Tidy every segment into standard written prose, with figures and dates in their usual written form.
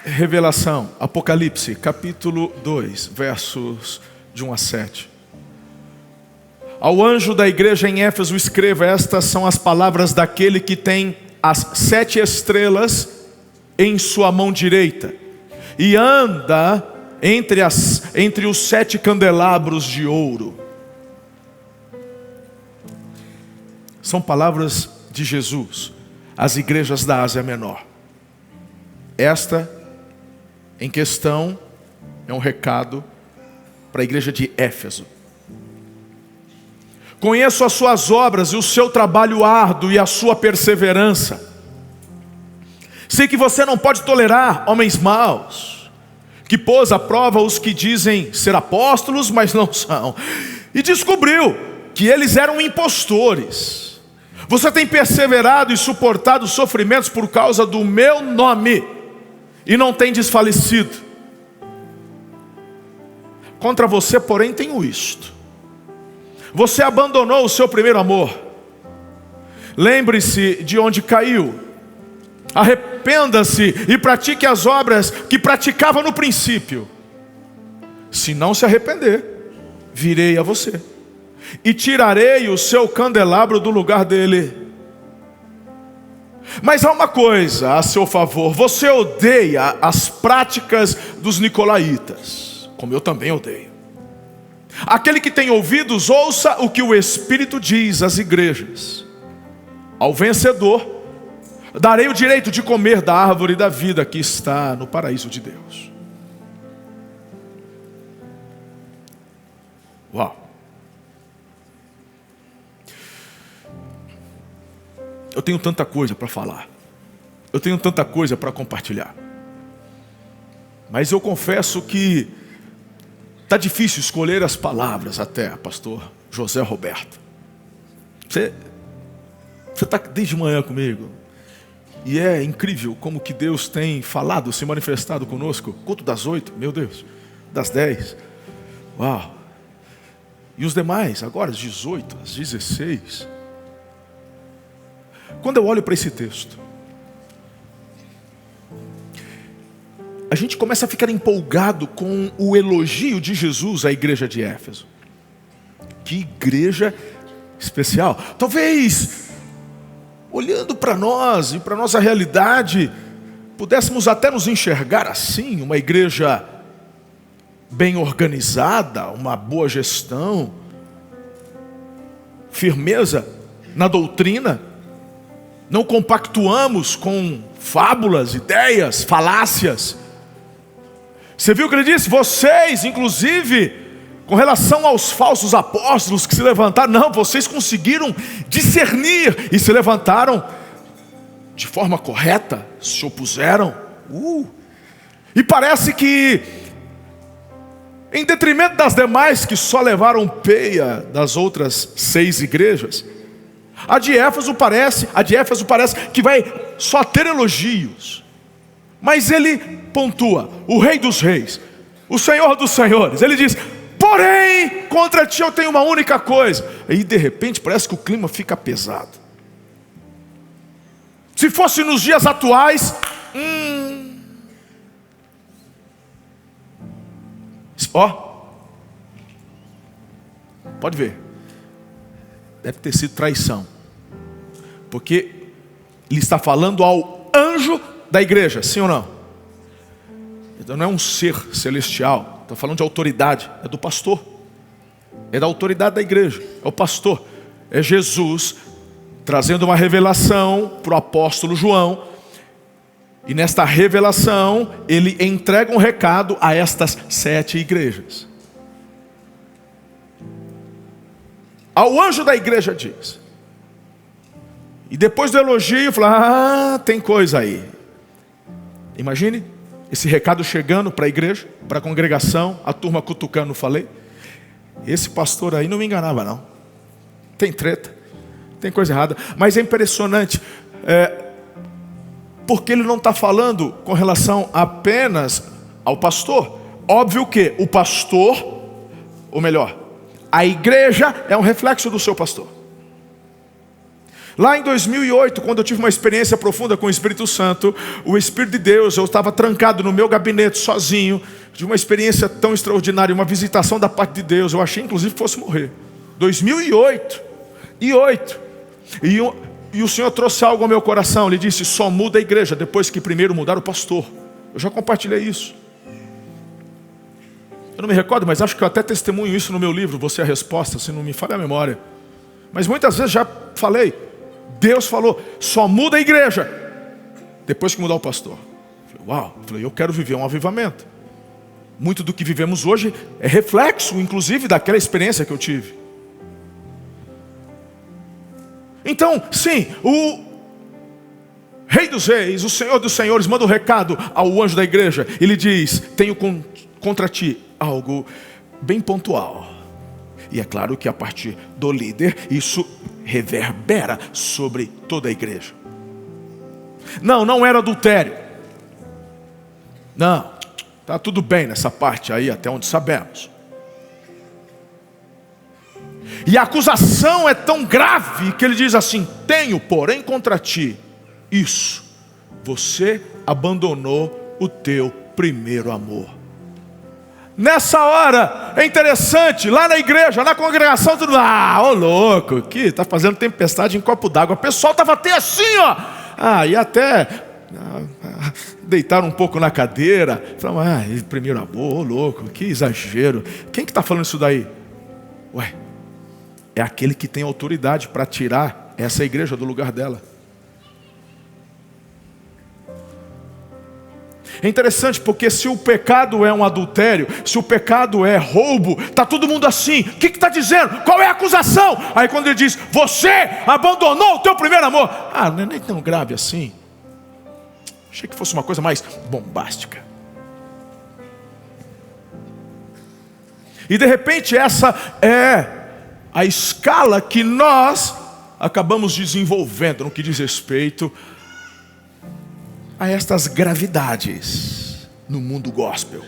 revelação, Apocalipse, capítulo 2, versos de 1 a 7. Ao anjo da igreja em Éfeso escreva: estas são as palavras daquele que tem as 7 estrelas em sua mão direita e anda entre os 7 candelabros de ouro. São palavras de Jesus às igrejas da Ásia Menor. Esta em questão é um recado para a igreja de Éfeso. Conheço as suas obras e o seu trabalho árduo e a sua perseverança. Sei que você não pode tolerar homens maus, que pôs à prova os que dizem ser apóstolos, mas não são. E descobriu que eles eram impostores. Você tem perseverado e suportado sofrimentos por causa do meu nome e não tem desfalecido. Contra você, porém, tenho isto: você abandonou o seu primeiro amor. Lembre-se de onde caiu, arrependa-se e pratique as obras que praticava no princípio. Se não se arrepender, virei a você e tirarei o seu candelabro do lugar dele. Mas há uma coisa a seu favor: você odeia as práticas dos nicolaítas, como eu também odeio. Aquele que tem ouvidos, ouça o que o Espírito diz às igrejas. Ao vencedor darei o direito de comer da árvore da vida que está no paraíso de Deus. Uau! Eu tenho tanta coisa para falar, eu tenho tanta coisa para compartilhar, mas eu confesso que está difícil escolher as palavras até, pastor José Roberto. Você está desde manhã comigo, e é incrível como que Deus tem falado, se manifestado conosco. Culto das 8, meu Deus, das 10, uau! E os demais, agora às 18, às 16. Quando eu olho para esse texto, a gente começa a ficar empolgado com o elogio de Jesus à igreja de Éfeso. Que igreja especial! Talvez, olhando para nós e para a nossa realidade, pudéssemos até nos enxergar assim: uma igreja bem organizada, uma boa gestão, firmeza na doutrina. Não compactuamos com fábulas, ideias, falácias. Você viu o que ele disse? Vocês, inclusive, com relação aos falsos apóstolos que se levantaram, não, vocês conseguiram discernir e se levantaram de forma correta, se opuseram. E parece que, em detrimento das demais que só levaram peia das outras 6 igrejas, a de Éfeso parece que vai só ter elogios. Mas ele pontua: o Rei dos Reis, o Senhor dos Senhores. Ele diz: porém, contra ti eu tenho uma única coisa. E de repente parece que o clima fica pesado. Se fosse nos dias atuais, pode ver, deve ter sido traição, porque ele está falando ao anjo da igreja, sim ou não? Então não é um ser celestial, está falando de autoridade, é do pastor, é da autoridade da igreja, é o pastor, é Jesus trazendo uma revelação para o apóstolo João. E nesta revelação ele entrega um recado a estas 7 igrejas. Ao anjo da igreja diz, e depois do elogio fala: tem coisa aí. Imagine esse recado chegando para a igreja, para a congregação, a turma cutucando. Falei, esse pastor aí não me enganava não, tem treta, tem coisa errada. Mas é impressionante, porque ele não está falando com relação apenas ao pastor. Óbvio que o pastor, ou melhor, a igreja é um reflexo do seu pastor. Lá em 2008, quando eu tive uma experiência profunda com o Espírito Santo, o Espírito de Deus, eu estava trancado no meu gabinete sozinho, de uma experiência tão extraordinária, uma visitação da parte de Deus, eu achei inclusive que fosse morrer. 2008. E o Senhor trouxe algo ao meu coração. Ele disse: só muda a igreja depois que primeiro mudar o pastor. Eu já compartilhei isso. Eu não me recordo, mas acho que eu até testemunho isso no meu livro, Você é a Resposta, se não me falha a memória. Mas muitas vezes já falei, Deus falou, só muda a igreja depois que mudar o pastor. Eu falei, uau, eu quero viver um avivamento. Muito do que vivemos hoje é reflexo, inclusive, daquela experiência que eu tive. Então, sim, o Rei dos Reis, o Senhor dos Senhores, manda um recado ao anjo da igreja. Ele diz: tenho contra ti algo bem pontual. E é claro que a partir do líder, isso reverbera sobre toda a igreja. Não era adultério. Não, está tudo bem nessa parte aí, até onde sabemos. E a acusação é tão grave que ele diz assim: tenho, porém, contra ti isso, você abandonou o teu primeiro amor. Nessa hora, é interessante, lá na igreja, na congregação, tudo, ô louco, aqui está fazendo tempestade em copo d'água. O pessoal estava até assim, e até deitaram um pouco na cadeira. Falaram, primeiro amor, ô louco, que exagero. Quem que está falando isso daí? Ué, é aquele que tem autoridade para tirar essa igreja do lugar dela. É interessante porque se o pecado é um adultério, se o pecado é roubo, está todo mundo assim, o que está dizendo? Qual é a acusação? Aí quando ele diz, você abandonou o teu primeiro amor, não é nem tão grave assim. Achei que fosse uma coisa mais bombástica. E de repente essa é a escala que nós acabamos desenvolvendo no que diz respeito a estas gravidades no mundo gospel.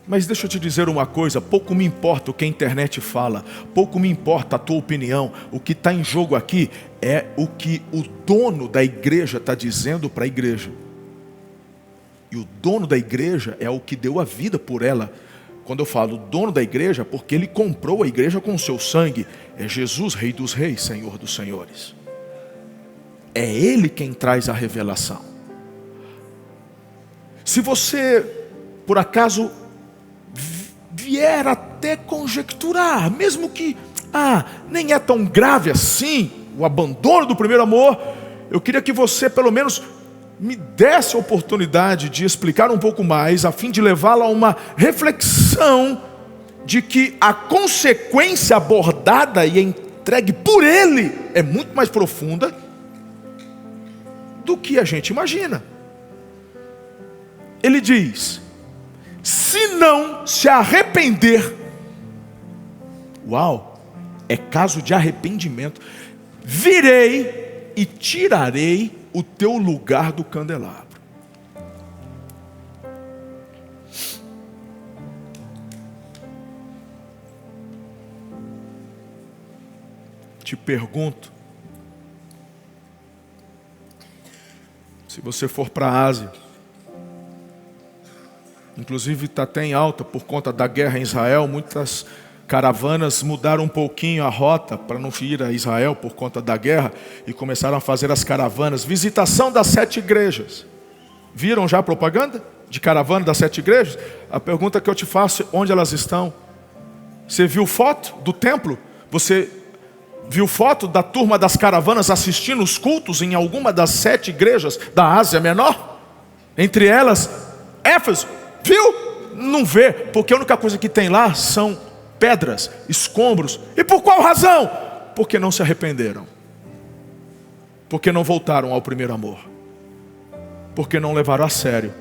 Mas deixa eu te dizer uma coisa, pouco me importa o que a internet fala, pouco me importa a tua opinião, o que está em jogo aqui é o que o dono da igreja está dizendo para a igreja. E o dono da igreja é o que deu a vida por ela. Quando eu falo dono da igreja, porque ele comprou a igreja com o seu sangue. É Jesus, Rei dos Reis, Senhor dos Senhores. É Ele quem traz a revelação. Se você, por acaso, vier até conjecturar, mesmo que nem é tão grave assim, o abandono do primeiro amor, eu queria que você pelo menos me desse a oportunidade de explicar um pouco mais, a fim de levá-la a uma reflexão de que a consequência abordada e entregue por Ele é muito mais profunda do que a gente imagina. Ele diz: se não se arrepender, é caso de arrependimento, virei e tirarei o teu lugar do candelabro. Te pergunto, se você for para a Ásia, inclusive está até em alta por conta da guerra em Israel, muitas caravanas mudaram um pouquinho a rota para não ir a Israel por conta da guerra e começaram a fazer as caravanas, visitação das 7 igrejas. Viram já a propaganda de caravana das 7 igrejas? A pergunta que eu te faço, onde elas estão? Você viu foto do templo? Você viu foto da turma das caravanas assistindo os cultos em alguma das 7 igrejas da Ásia Menor? Entre elas, Éfeso. Viu? Não vê, porque a única coisa que tem lá são pedras, escombros. E por qual razão? Porque não se arrependeram. Porque não voltaram ao primeiro amor. Porque não levaram a sério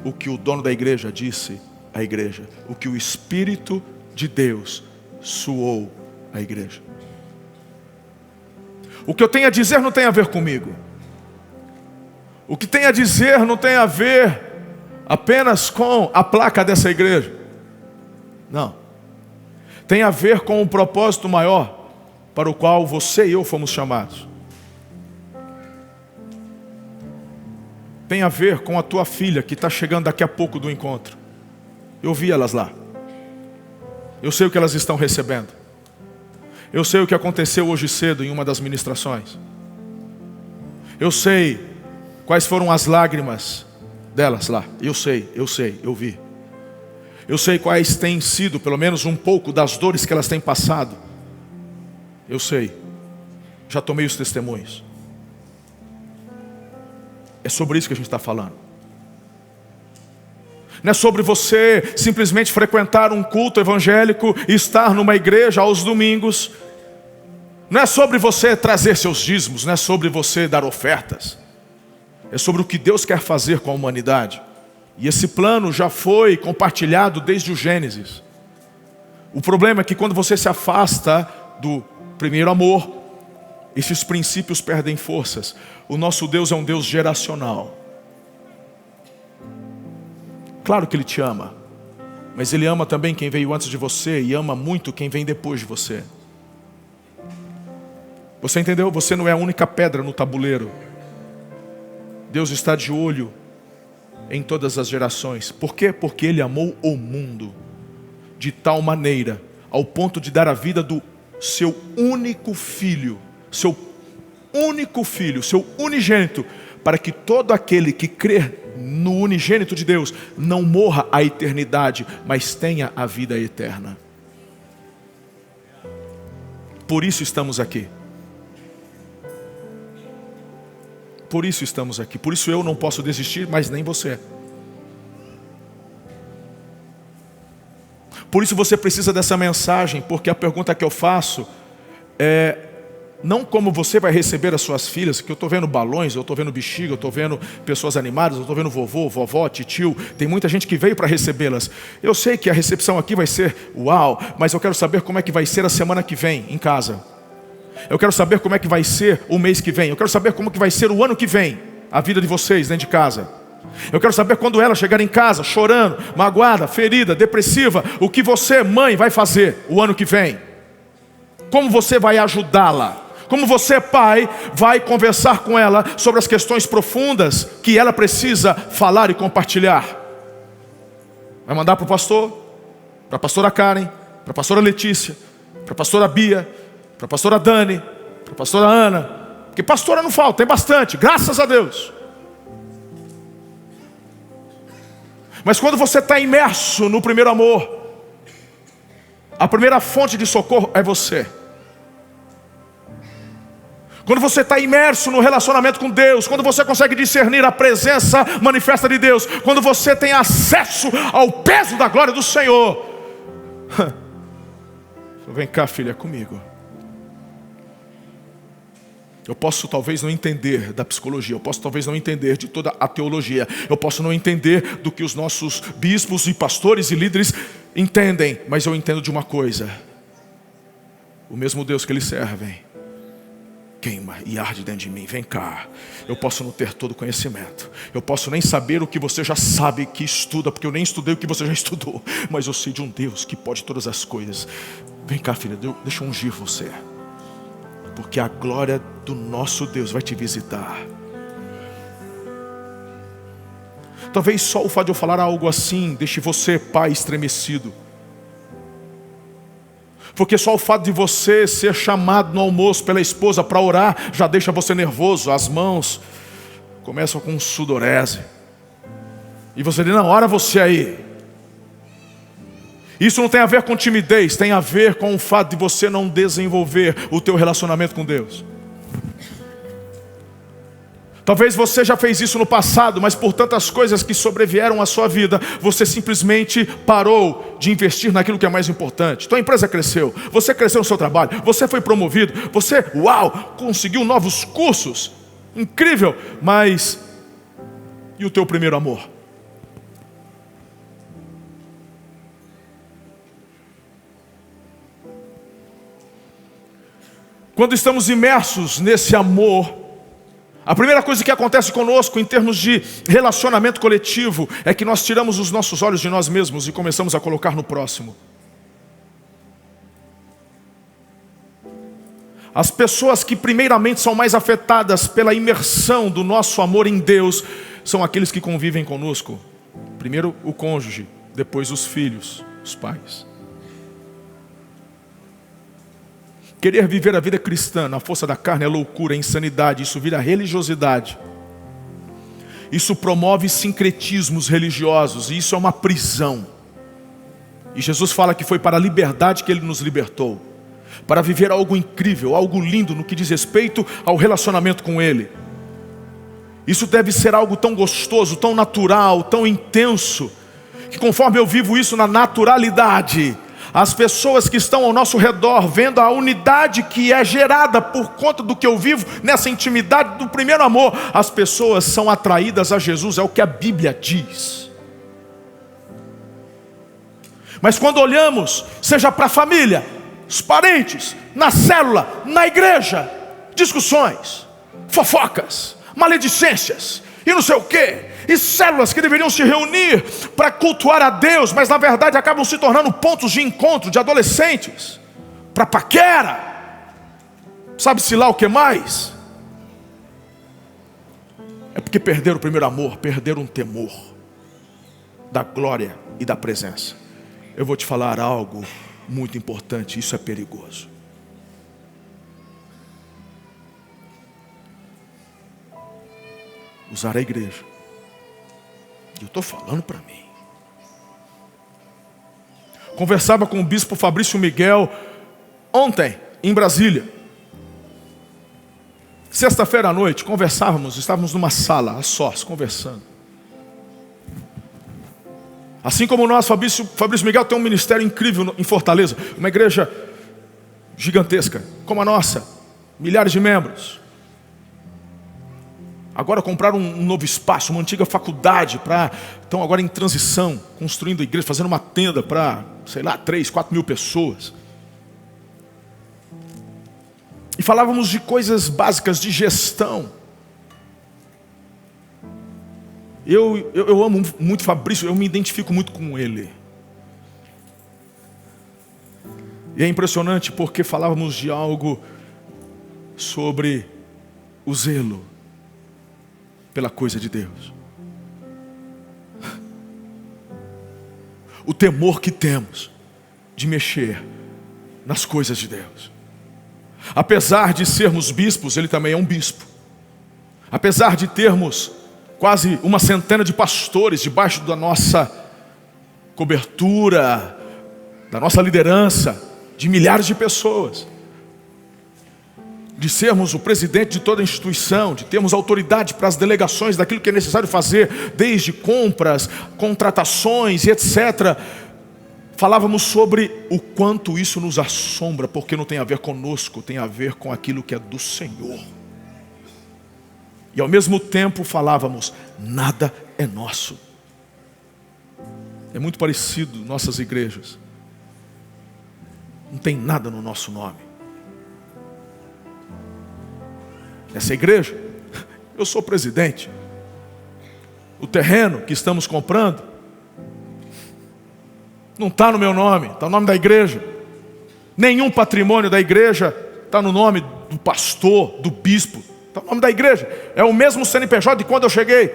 o que o dono da igreja disse à igreja. O que o Espírito de Deus suou à igreja. O que eu tenho a dizer não tem a ver comigo. O que tem a dizer não tem a ver apenas com a placa dessa igreja. Não, Tem a ver com o propósito maior para o qual você e eu fomos chamados. Tem a ver com a tua filha que está chegando daqui a pouco do encontro. Eu vi elas lá. Eu sei o que elas estão recebendo. Eu sei o que aconteceu hoje cedo em uma das ministrações. Eu sei quais foram as lágrimas delas lá. Eu sei, eu vi. Eu sei quais têm sido, pelo menos um pouco, das dores que elas têm passado. Eu sei. Já tomei os testemunhos. É sobre isso que a gente está falando. Não é sobre você simplesmente frequentar um culto evangélico e estar numa igreja aos domingos. Não é sobre você trazer seus dízimos, não é sobre você dar ofertas. É sobre o que Deus quer fazer com a humanidade. E esse plano já foi compartilhado desde o Gênesis. O problema é que quando você se afasta do primeiro amor, esses princípios perdem forças. O nosso Deus é um Deus geracional. Claro que Ele te ama, mas Ele ama também quem veio antes de você e ama muito quem vem depois de você. Você entendeu? Você não é a única pedra no tabuleiro. Deus está de olho em todas as gerações. Por quê? Porque Ele amou o mundo de tal maneira, ao ponto de dar a vida do seu único filho, seu unigênito, para que todo aquele que crer no unigênito de Deus não morra a eternidade, mas tenha a vida eterna. Por isso estamos aqui. Por isso estamos aqui. Por isso eu não posso desistir, mas nem você. Por isso você precisa dessa mensagem, porque a pergunta que eu faço é não como você vai receber as suas filhas, que eu estou vendo balões, eu estou vendo bexiga, eu estou vendo pessoas animadas, eu estou vendo vovô, vovó, titio, tem muita gente que veio para recebê-las. Eu sei que a recepção aqui vai ser uau, mas eu quero saber como é que vai ser a semana que vem em casa. Eu quero saber como é que vai ser o mês que vem. Eu quero saber como que vai ser o ano que vem, a vida de vocês dentro de casa. Eu quero saber quando ela chegar em casa, chorando, magoada, ferida, depressiva, o que você, mãe, vai fazer o ano que vem. Como você vai ajudá-la. Como você, pai, vai conversar com ela sobre as questões profundas que ela precisa falar e compartilhar. Vai mandar para o pastor, para a pastora Karen, para a pastora Letícia, para a pastora Bia, para a pastora Dani, para a pastora Ana. Porque pastora não falta, tem bastante, graças a Deus. Mas quando você está imerso no primeiro amor, a primeira fonte de socorro é você. Quando você está imerso no relacionamento com Deus, quando você consegue discernir a presença manifesta de Deus, quando você tem acesso ao peso da glória do Senhor. Vem cá, filha, comigo. Eu posso talvez não entender da psicologia, eu posso talvez não entender de toda a teologia, eu posso não entender do que os nossos bispos e pastores e líderes entendem, mas eu entendo de uma coisa: o mesmo Deus que eles servem queima e arde dentro de mim. Vem cá. Eu posso não ter todo o conhecimento, eu posso nem saber o que você já sabe que estuda, porque eu nem estudei o que você já estudou, mas eu sei de um Deus que pode todas as coisas. Vem cá, filha, deixa eu ungir você, porque a glória do nosso Deus vai te visitar. Talvez só o fato de eu falar algo assim deixe você, pai, estremecido. Porque só o fato de você ser chamado no almoço pela esposa para orar já deixa você nervoso. As mãos começam com sudorese. E você diz: não, ora você aí. Isso não tem a ver com timidez, tem a ver com o fato de você não desenvolver o teu relacionamento com Deus. Talvez você já fez isso no passado, mas por tantas coisas que sobrevieram à sua vida, você simplesmente parou de investir naquilo que é mais importante. Tua empresa cresceu, você cresceu no seu trabalho, você foi promovido, você, conseguiu novos cursos, incrível, mas e o teu primeiro amor? Quando estamos imersos nesse amor, a primeira coisa que acontece conosco em termos de relacionamento coletivo é que nós tiramos os nossos olhos de nós mesmos e começamos a colocar no próximo. As pessoas que primeiramente são mais afetadas pela imersão do nosso amor em Deus são aqueles que convivem conosco. Primeiro o cônjuge, depois os filhos, os pais. Querer viver a vida cristã na força da carne é loucura, é insanidade. Isso vira religiosidade. Isso promove sincretismos religiosos. E isso é uma prisão. E Jesus fala que foi para a liberdade que Ele nos libertou. Para viver algo incrível, algo lindo no que diz respeito ao relacionamento com Ele. Isso deve ser algo tão gostoso, tão natural, tão intenso, que conforme eu vivo isso na naturalidade, as pessoas que estão ao nosso redor, vendo a unidade que é gerada por conta do que eu vivo, nessa intimidade do primeiro amor, as pessoas são atraídas a Jesus, é o que a Bíblia diz. Mas quando olhamos, seja para a família, os parentes, na célula, na igreja, discussões, fofocas, maledicências, e não sei o quê, e células que deveriam se reunir para cultuar a Deus, mas na verdade acabam se tornando pontos de encontro de adolescentes, para paquera, sabe-se lá o que mais? É porque perderam o primeiro amor, perderam um temor da glória e da presença. Eu vou te falar algo muito importante, isso é perigoso. Usar a igreja. Eu estou falando para mim. Conversava com o bispo Fabrício Miguel ontem, em Brasília. Sexta-feira à noite, estávamos numa sala, a sós, conversando. Assim como nós, Fabrício Miguel tem um ministério incrível em Fortaleza. Uma igreja gigantesca, como a nossa. Milhares de membros. Agora compraram um novo espaço, uma antiga faculdade, estão agora em transição, construindo a igreja, fazendo uma tenda para, 3, 4 mil pessoas. E falávamos de coisas básicas de gestão. Eu amo muito Fabrício, eu me identifico muito com ele. E é impressionante porque falávamos de algo sobre o zelo pela coisa de Deus. O temor que temos de mexer nas coisas de Deus. Apesar de sermos bispos, ele também é um bispo. Apesar de termos quase uma centena de pastores debaixo da nossa cobertura, da nossa liderança, de milhares de pessoas, de sermos o presidente de toda a instituição, de termos autoridade para as delegações daquilo que é necessário fazer, desde compras, contratações e etc. Falávamos sobre o quanto isso nos assombra, porque não tem a ver conosco, tem a ver com aquilo que é do Senhor. E ao mesmo tempo falávamos, nada é nosso. É muito parecido nossas igrejas. Não tem nada no nosso nome. Essa igreja, eu sou presidente. O terreno que estamos comprando não está no meu nome, está no nome da igreja. Nenhum patrimônio da igreja está no nome do pastor, do bispo. Está no nome da igreja. É o mesmo CNPJ de quando eu cheguei.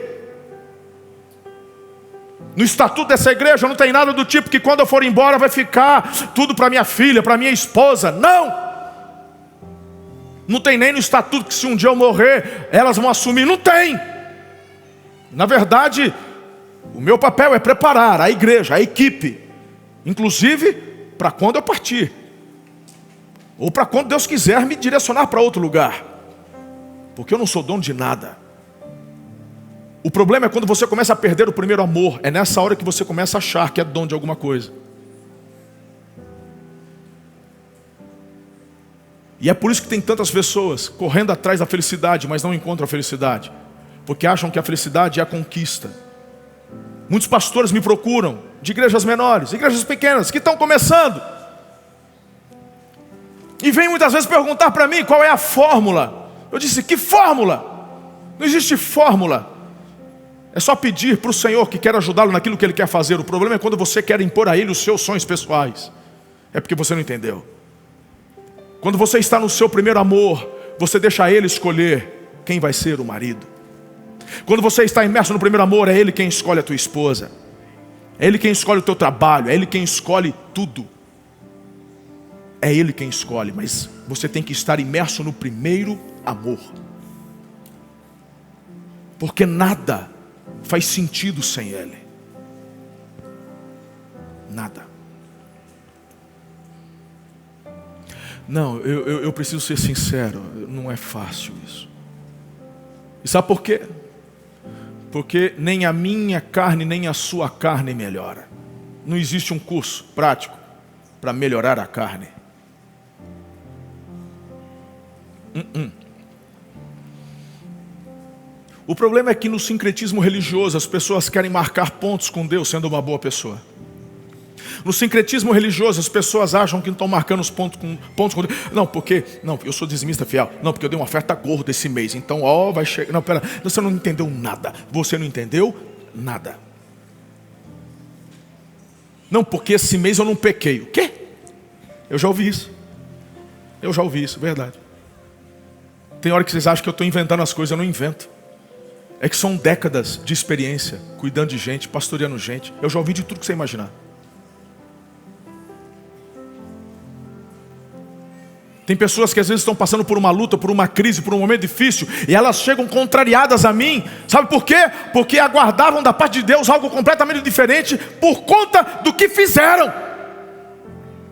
No estatuto dessa igreja não tem nada do tipo que quando eu for embora vai ficar tudo para minha filha, para minha esposa. Não! Não tem nem no estatuto que se um dia eu morrer, elas vão assumir. Não tem. Na verdade, o meu papel é preparar a igreja, a equipe. Inclusive, para quando eu partir. Ou para quando Deus quiser me direcionar para outro lugar. Porque eu não sou dono de nada. O problema é quando você começa a perder o primeiro amor. É nessa hora que você começa a achar que é dono de alguma coisa. E é por isso que tem tantas pessoas correndo atrás da felicidade, mas não encontram a felicidade. Porque acham que a felicidade é a conquista. Muitos pastores me procuram, de igrejas menores, igrejas pequenas, que estão começando. E vêm muitas vezes perguntar para mim qual é a fórmula. Eu disse, que fórmula? Não existe fórmula. É só pedir para o Senhor que quer ajudá-lo naquilo que Ele quer fazer. O problema é quando você quer impor a Ele os seus sonhos pessoais. É porque você não entendeu. Quando você está no seu primeiro amor, você deixa ele escolher quem vai ser o marido. Quando você está imerso no primeiro amor, é ele quem escolhe a tua esposa. É ele quem escolhe o teu trabalho, é ele quem escolhe tudo. É ele quem escolhe, mas você tem que estar imerso no primeiro amor. Porque nada faz sentido sem ele. Nada. Não, eu preciso ser sincero, não é fácil isso. E sabe por quê? Porque nem a minha carne, nem a sua carne melhora. Não existe um curso prático para melhorar a carne. O problema é que no sincretismo religioso as pessoas querem marcar pontos com Deus sendo uma boa pessoa. No sincretismo religioso as pessoas acham que estão marcando os pontos com Deus. Não, eu sou dizimista fiel. Não, porque eu dei uma oferta gorda esse mês. Então, vai chegar. Não, pera, você não entendeu nada. Você não entendeu nada. Não, porque esse mês eu não pequei. O quê? Eu já ouvi isso. Verdade. Tem hora que vocês acham que eu estou inventando as coisas, eu não invento. É que são décadas de experiência, cuidando de gente, pastoreando gente. Eu já ouvi de tudo que você imaginar. Tem pessoas que às vezes estão passando por uma luta, por uma crise, por um momento difícil, e elas chegam contrariadas a mim. Sabe por quê? Porque aguardavam da parte de Deus algo completamente diferente por conta do que fizeram.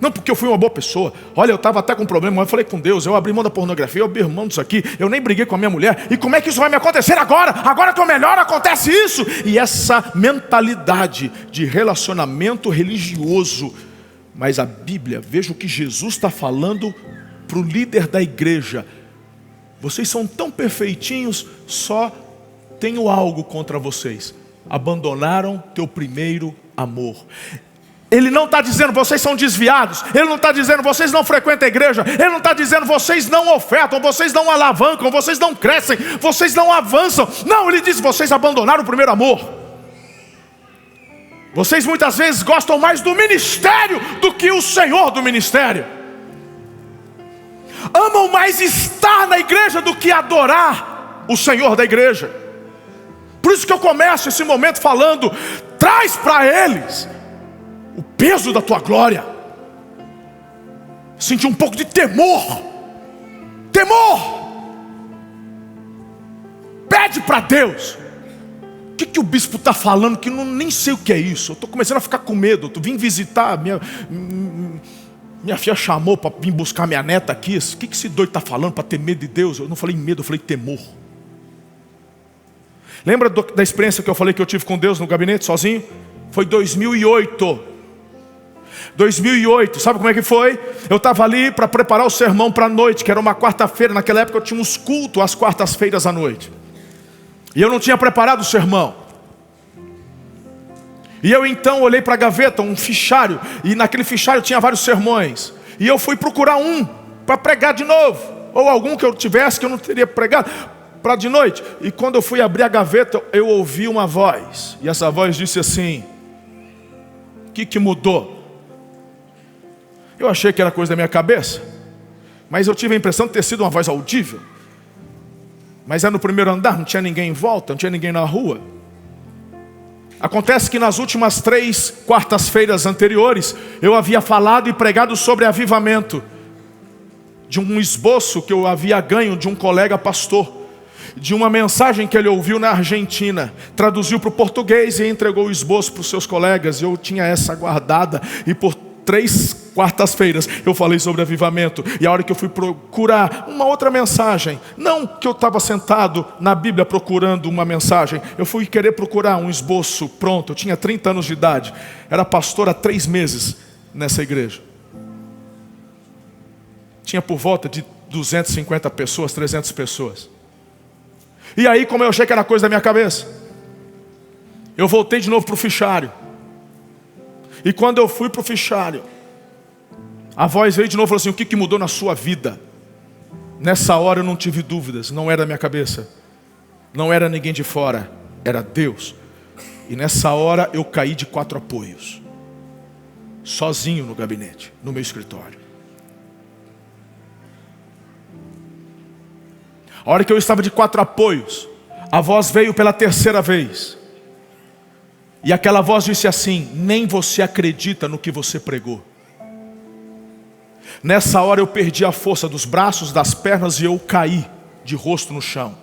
Não porque eu fui uma boa pessoa. Olha, eu estava até com um problema, eu falei com Deus, eu abri mão da pornografia, eu abri mão disso aqui, eu nem briguei com a minha mulher. E como é que isso vai me acontecer agora? Agora que eu melhor acontece isso. E essa mentalidade de relacionamento religioso. Mas a Bíblia, veja o que Jesus está falando para o líder da igreja. Vocês são tão perfeitinhos, só tenho algo contra vocês. Abandonaram teu primeiro amor. Ele não está dizendo vocês são desviados. Ele não está dizendo vocês não frequentam a igreja. Ele não está dizendo vocês não ofertam, vocês não alavancam, vocês não crescem, vocês não avançam. Não, ele diz vocês abandonaram o primeiro amor. Vocês muitas vezes gostam mais do ministério do que o Senhor do ministério. Amam mais estar na igreja do que adorar o Senhor da igreja. Por isso que eu começo esse momento falando: traz para eles o peso da tua glória. Sentir um pouco de temor. Pede para Deus. O que o bispo está falando que eu nem sei o que é isso? Eu estou começando a ficar com medo. Eu vim visitar, minha filha chamou para vir buscar minha neta aqui. O que esse doido está falando para ter medo de Deus? Eu não falei medo, eu falei temor. Lembra da experiência que eu falei que eu tive com Deus no gabinete sozinho? Foi 2008. 2008, sabe como é que foi? Eu estava ali para preparar o sermão para a noite, que era uma quarta-feira. Naquela época eu tinha uns cultos às quartas-feiras à noite. E eu não tinha preparado o sermão. E eu então olhei para a gaveta, um fichário. E naquele fichário tinha vários sermões. E eu fui procurar um para pregar de novo. Ou algum que eu tivesse que eu não teria pregado para de noite. E quando eu fui abrir a gaveta, eu ouvi uma voz. E essa voz disse assim: o que mudou? Eu achei que era coisa da minha cabeça. Mas eu tive a impressão de ter sido uma voz audível. Mas é no primeiro andar, não tinha ninguém em volta, não tinha ninguém na rua. Acontece que nas últimas 3 quartas-feiras anteriores, eu havia falado e pregado sobre avivamento. De um esboço que eu havia ganho de um colega pastor. De uma mensagem que ele ouviu na Argentina. Traduziu para o português e entregou o esboço para os seus colegas. Eu tinha essa guardada e por 3 quartas-feiras eu falei sobre avivamento. E a hora que eu fui procurar uma outra mensagem, não que eu estava sentado na Bíblia procurando uma mensagem, eu fui querer procurar um esboço pronto. Eu tinha 30 anos de idade, era pastor há 3 meses nessa igreja. Tinha por volta de 250 pessoas, 300 pessoas. E aí, como eu achei que era coisa da minha cabeça, eu voltei de novo para o fichário. E quando eu fui para o fichário, a voz veio de novo e falou assim: o que mudou na sua vida? Nessa hora eu não tive dúvidas, não era da minha cabeça, não era ninguém de fora, era Deus. E nessa hora eu caí de 4 apoios, sozinho no gabinete, no meu escritório. A hora que eu estava de 4 apoios, a voz veio pela 3ª vez. E aquela voz disse assim: nem você acredita no que você pregou. Nessa hora eu perdi a força dos braços, das pernas, e eu caí de rosto no chão.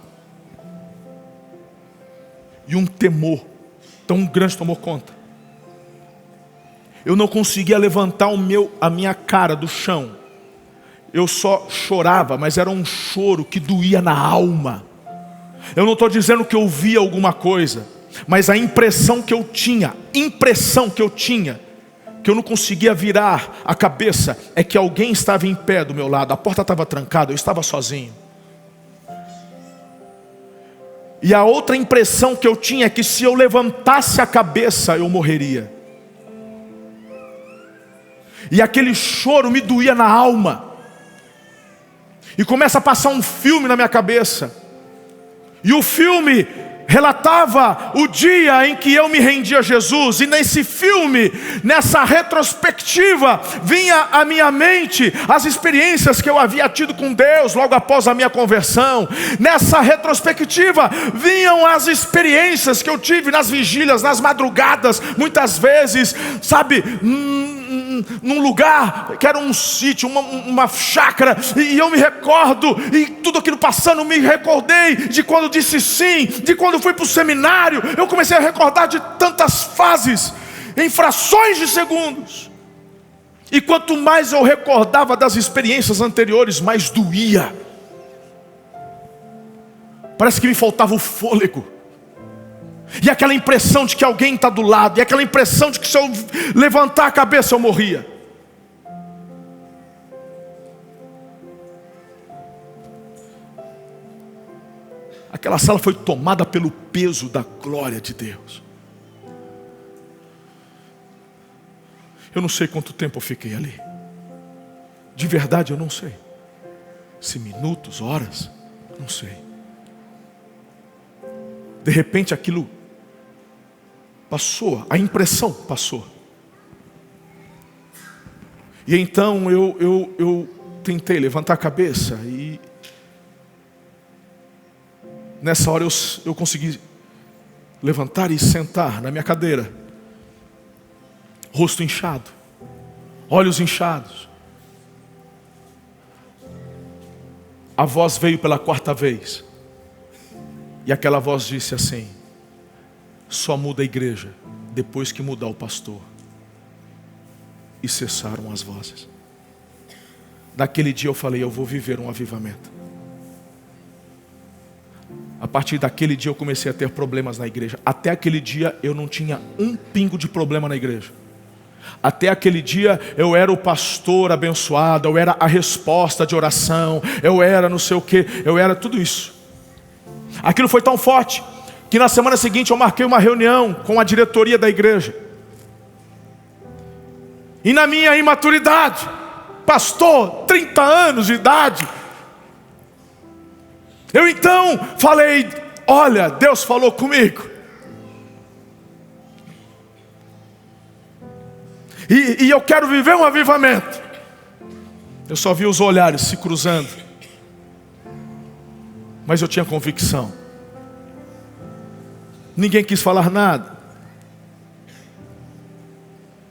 E um temor tão grande tomou conta. Eu não conseguia levantar a minha cara do chão. Eu só chorava, mas era um choro que doía na alma. Eu não estou dizendo que eu via alguma coisa, mas a impressão que eu tinha, que eu não conseguia virar a cabeça, é que alguém estava em pé do meu lado. A porta estava trancada, eu estava sozinho. E a outra impressão que eu tinha é que se eu levantasse a cabeça, eu morreria. E aquele choro me doía na alma. E começa a passar um filme na minha cabeça. E o filme relatava o dia em que eu me rendi a Jesus. E nesse filme, nessa retrospectiva, vinha à minha mente as experiências que eu havia tido com Deus logo após a minha conversão. Nessa retrospectiva vinham as experiências que eu tive nas vigílias, nas madrugadas, muitas vezes, sabe, num lugar que era um sítio, uma chácara, e eu me recordo, e tudo aquilo passando, me recordei de quando disse sim, de quando fui para o seminário. Eu comecei a recordar de tantas fases, em frações de segundos. E quanto mais eu recordava das experiências anteriores, mais doía. Parece que me faltava o fôlego. E aquela impressão de que alguém está do lado. E aquela impressão de que se eu levantar a cabeça eu morria. Aquela sala foi tomada pelo peso da glória de Deus. Eu não sei quanto tempo eu fiquei ali. De verdade eu não sei. Se minutos, horas, não sei. De repente aquilo passou, a impressão passou. E então eu tentei levantar a cabeça e nessa hora eu consegui levantar e sentar na minha cadeira. Rosto inchado, olhos inchados. A voz veio pela 4ª vez. E aquela voz disse assim: só muda a igreja depois que mudar o pastor. E cessaram as vozes. Daquele dia eu falei: eu vou viver um avivamento. A partir daquele dia eu comecei a ter problemas na igreja. Até aquele dia eu não tinha um pingo de problema na igreja. Até aquele dia eu era o pastor abençoado, eu era a resposta de oração, eu era não sei o que, eu era tudo isso. Aquilo foi tão forte que na semana seguinte eu marquei uma reunião com a diretoria da igreja. E na minha imaturidade, pastor, 30 anos de idade, eu então falei: olha, Deus falou comigo. E eu quero viver um avivamento. Eu só vi os olhares se cruzando. Mas eu tinha convicção. Ninguém quis falar nada.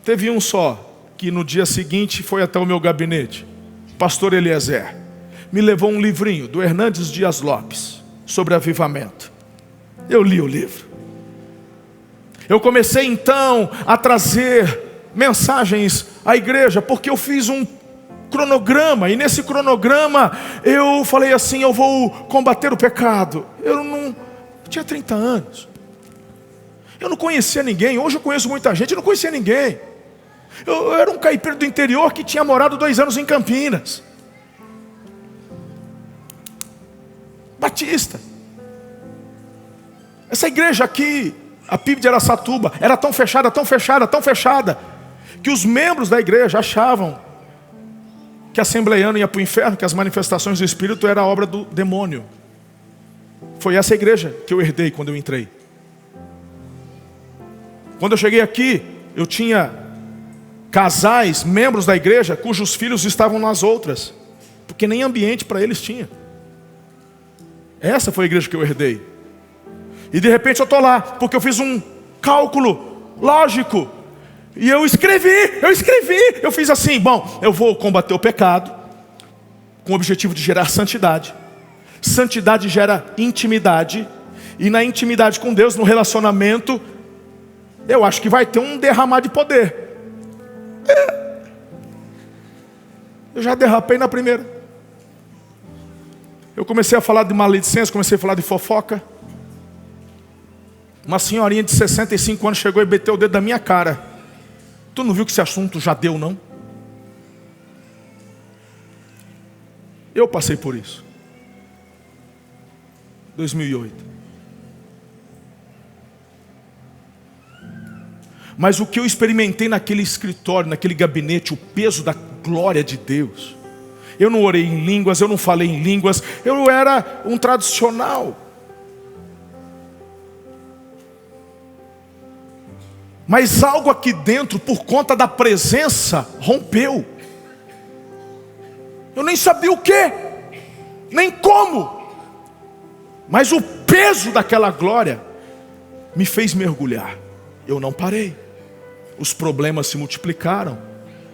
Teve um só, que no dia seguinte foi até o meu gabinete. Pastor Eliezer. Me levou um livrinho do Hernandes Dias Lopes sobre avivamento. Eu li o livro. Eu comecei então a trazer mensagens à igreja, porque eu fiz um cronograma, e nesse cronograma eu falei assim: eu vou combater o pecado. Eu tinha 30 anos, eu não conhecia ninguém. Hoje eu conheço muita gente, eu não conhecia ninguém. Eu era um caipira do interior que tinha morado 2 anos em Campinas, batista. Essa igreja aqui, a PIB de Araçatuba, era tão fechada, tão fechada, tão fechada, que os membros da igreja achavam que assembleiano ia para o inferno, que as manifestações do Espírito era obra do demônio. Foi essa igreja que eu herdei quando eu entrei. Quando eu cheguei aqui, eu tinha casais, membros da igreja, cujos filhos estavam nas outras, porque nem ambiente para eles tinha. Essa foi a igreja que eu herdei. E de repente eu estou lá, porque eu fiz um cálculo lógico. E eu fiz assim, bom, eu vou combater o pecado, com o objetivo de gerar santidade. Santidade gera intimidade, e na intimidade com Deus, no relacionamento, eu acho que vai ter um derramar de poder. Eu já derrapei na primeira. Eu comecei a falar de maledicência, comecei a falar de fofoca. Uma senhorinha de 65 anos chegou e meteu o dedo na minha cara. Tu não viu que esse assunto já deu, não? Eu passei por isso. 2008. Mas o que eu experimentei naquele escritório, naquele gabinete, o peso da glória de Deus. Eu não orei em línguas, eu não falei em línguas, eu era um tradicional. Mas algo aqui dentro, por conta da presença, rompeu. Eu nem sabia o que, nem como. Mas o peso daquela glória me fez mergulhar. Eu não parei. Os problemas se multiplicaram.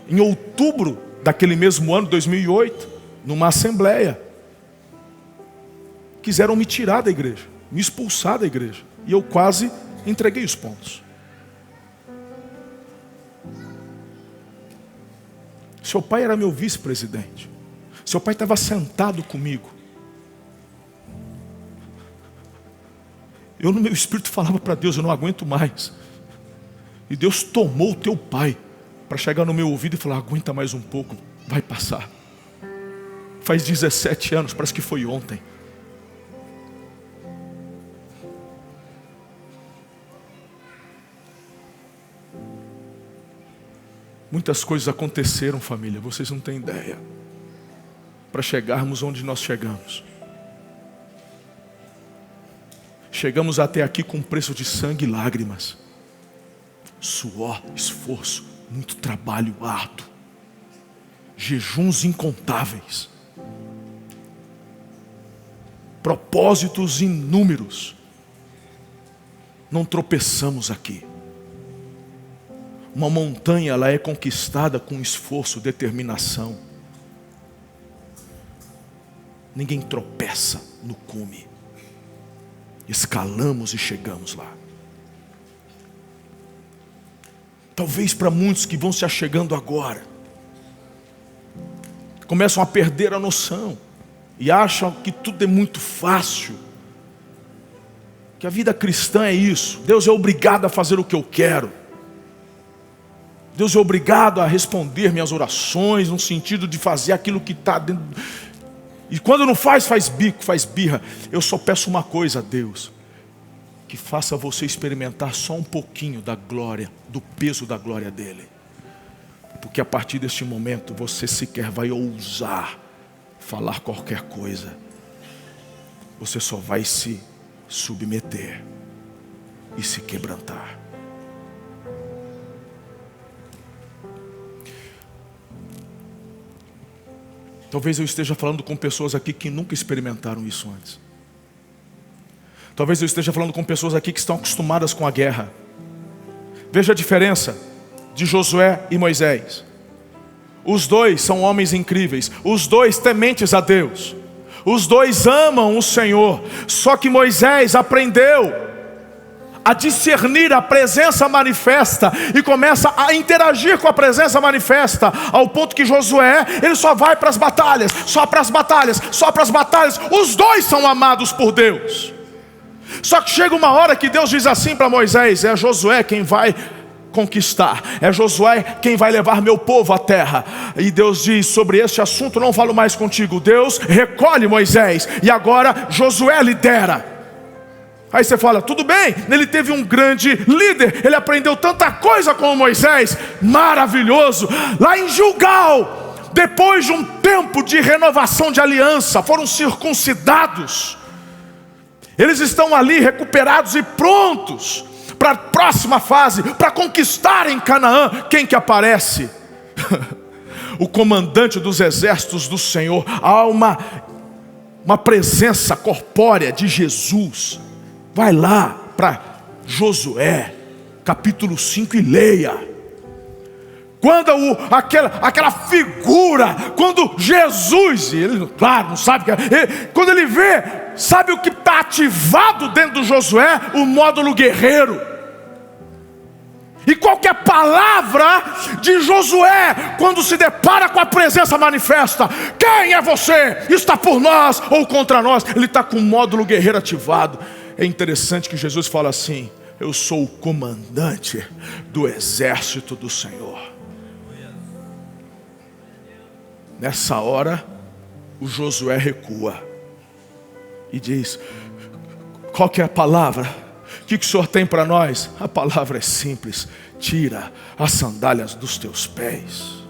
Em outubro daquele mesmo ano, 2008, numa assembleia, quiseram me tirar da igreja, me expulsar da igreja. E eu quase entreguei os pontos. Seu pai era meu vice-presidente. Seu pai estava sentado comigo. Eu no meu espírito falava para Deus, eu não aguento mais. E Deus tomou o teu pai para chegar no meu ouvido e falar, aguenta mais um pouco, vai passar. Faz 17 anos, parece que foi ontem. Muitas coisas aconteceram, família, vocês não têm ideia, para chegarmos onde nós chegamos. Chegamos até aqui com preço de sangue e lágrimas, suor, esforço, muito trabalho árduo, jejuns incontáveis, propósitos inúmeros. Não tropeçamos aqui. Uma montanha, ela é conquistada com esforço, determinação. Ninguém tropeça no cume. Escalamos e chegamos lá. Talvez para muitos que vão se achegando agora, começam a perder a noção e acham que tudo é muito fácil, que a vida cristã é isso. Deus é obrigado a fazer o que eu quero. Deus é obrigado a responder minhas orações, no sentido de fazer aquilo que está dentro. E quando não faz, faz bico, faz birra. Eu só peço uma coisa a Deus: que faça você experimentar só um pouquinho da glória, do peso da glória dele. Porque a partir deste momento você sequer vai ousar falar qualquer coisa. Você só vai se submeter e se quebrantar. Talvez eu esteja falando com pessoas aqui que nunca experimentaram isso antes. Talvez eu esteja falando com pessoas aqui que estão acostumadas com a guerra. Veja a diferença de Josué e Moisés. Os dois são homens incríveis. Os dois tementes a Deus. Os dois amam o Senhor. Só que Moisés aprendeu a discernir a presença manifesta e começa a interagir com a presença manifesta, ao ponto que Josué, ele só vai para as batalhas, só para as batalhas, só para as batalhas. Os dois são amados por Deus. Só que chega uma hora que Deus diz assim para Moisés: é Josué quem vai conquistar, é Josué quem vai levar meu povo à terra. E Deus diz: sobre este assunto não falo mais contigo. Deus recolhe Moisés e agora Josué lidera. Aí você fala, tudo bem, ele teve um grande líder, ele aprendeu tanta coisa com Moisés, maravilhoso. Lá em Gilgal, depois de um tempo de renovação de aliança, foram circuncidados. Eles estão ali recuperados e prontos para a próxima fase, para conquistarem Canaã. Quem que aparece? O comandante dos exércitos do Senhor. Há uma uma presença corpórea de Jesus. Vai lá para Josué, capítulo 5 e leia. Quando aquela figura, quando Jesus, ele, claro, não sabe, quando ele vê, sabe o que está ativado dentro do Josué? O módulo guerreiro. E qualquer palavra de Josué, quando se depara com a presença manifesta, quem é você? Está por nós ou contra nós? Ele está com o módulo guerreiro ativado. É interessante que Jesus fala assim: eu sou o comandante do exército do Senhor. Nessa hora, o Josué recua e diz: qual que é a palavra? O que o Senhor tem para nós? A palavra é simples: tira as sandálias dos teus pés,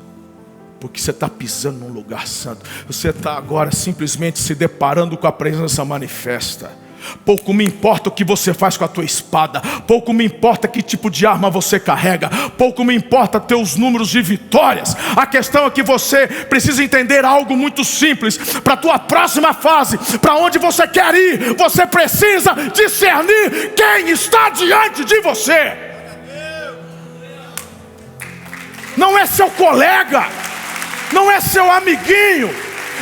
porque você está pisando num lugar santo. Você está agora simplesmente se deparando com a presença manifesta. Pouco me importa o que você faz com a tua espada, pouco me importa que tipo de arma você carrega, pouco me importa teus números de vitórias. A questão é que você precisa entender algo muito simples. Para a tua próxima fase, para onde você quer ir, você precisa discernir quem está diante de você. Não é seu colega, não é seu amiguinho,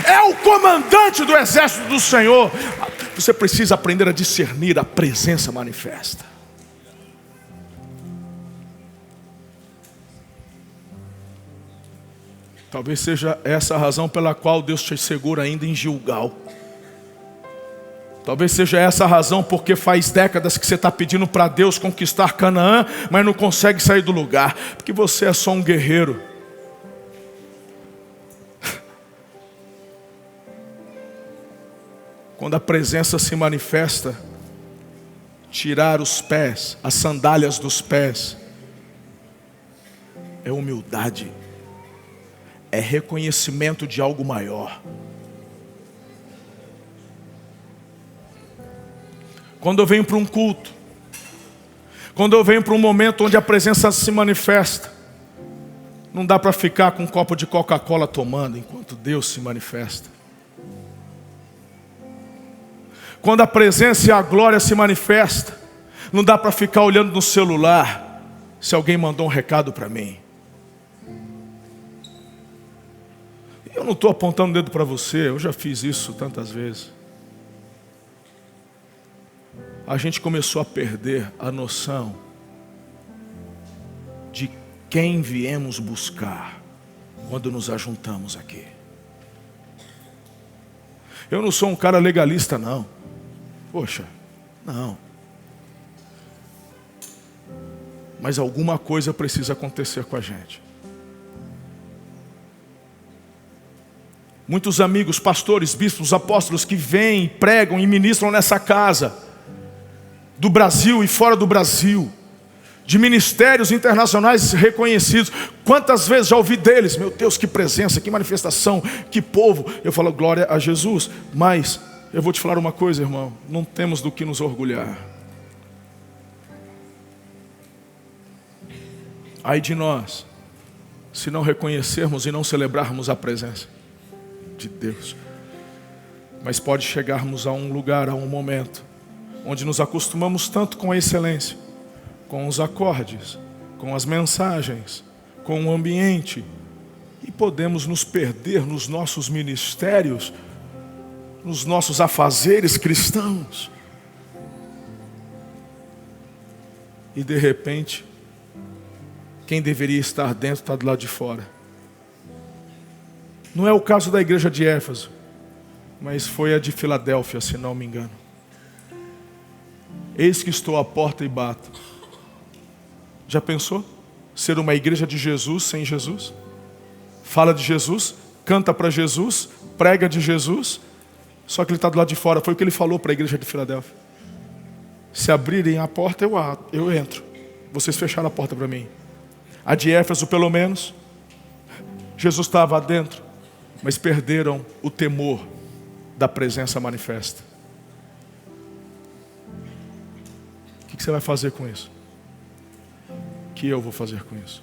é o comandante do exército do Senhor. Você precisa aprender a discernir a presença manifesta. Talvez seja essa a razão pela qual Deus te segura ainda em Gilgal. Talvez seja essa a razão porque faz décadas que você está pedindo para Deus conquistar Canaã, mas não consegue sair do lugar. Porque você é só um guerreiro. Quando a presença se manifesta, tirar os pés, as sandálias dos pés, é humildade, é reconhecimento de algo maior. Quando eu venho para um culto, quando eu venho para um momento onde a presença se manifesta, não dá para ficar com um copo de Coca-Cola tomando enquanto Deus se manifesta. Quando a presença e a glória se manifesta, não dá para ficar olhando no celular se alguém mandou um recado para mim. Eu não estou apontando o dedo para você, eu já fiz isso tantas vezes. A gente começou a perder a noção de quem viemos buscar quando nos ajuntamos aqui. Eu não sou um cara legalista, não. Poxa, não. Mas alguma coisa precisa acontecer com a gente. Muitos amigos, pastores, bispos, apóstolos que vêm, pregam e ministram nessa casa, do Brasil e fora do Brasil, de ministérios internacionais reconhecidos. Quantas vezes já ouvi deles: meu Deus, que presença, que manifestação, que povo. Eu falo glória a Jesus, mas eu vou te falar uma coisa, irmão, não temos do que nos orgulhar. Ai de nós, se não reconhecermos e não celebrarmos a presença de Deus. Mas pode chegarmos a um lugar, a um momento, onde nos acostumamos tanto com a excelência, com os acordes, com as mensagens, com o ambiente, e podemos nos perder nos nossos ministérios, nos nossos afazeres cristãos. E de repente, quem deveria estar dentro está do lado de fora. Não é o caso da igreja de Éfeso, mas foi a de Filadélfia, se não me engano. Eis que estou à porta e bato. Já pensou? Ser uma igreja de Jesus sem Jesus? Fala de Jesus, canta para Jesus, prega de Jesus, só que ele está do lado de fora. Foi o que ele falou para a igreja de Filadélfia: se abrirem a porta, eu entro. Vocês fecharam a porta para mim. A de Éfeso, pelo menos, Jesus estava dentro, mas perderam o temor da presença manifesta. O que você vai fazer com isso? O que eu vou fazer com isso?